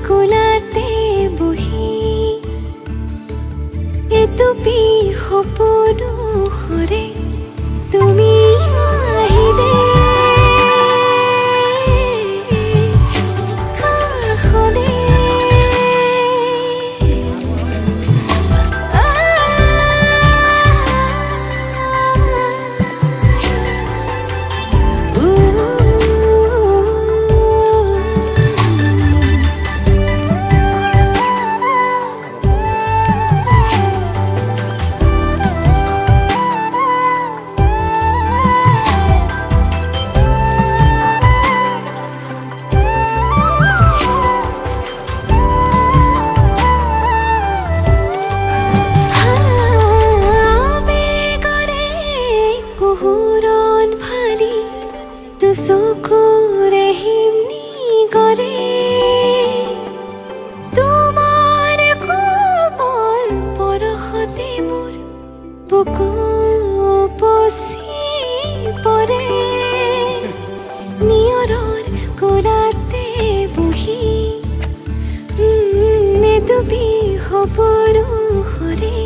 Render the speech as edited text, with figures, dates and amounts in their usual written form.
কোলাতে বহি এটুপি সপোনো সৰে তুমি আহিলে কাষলে চকুৰে হিমনি কৰে তোমাৰ কোমল পৰশতে মোৰ বুকু উপচি পৰে নিয়ৰৰ কোলাতে বহি এটুপি সপোনো সৰে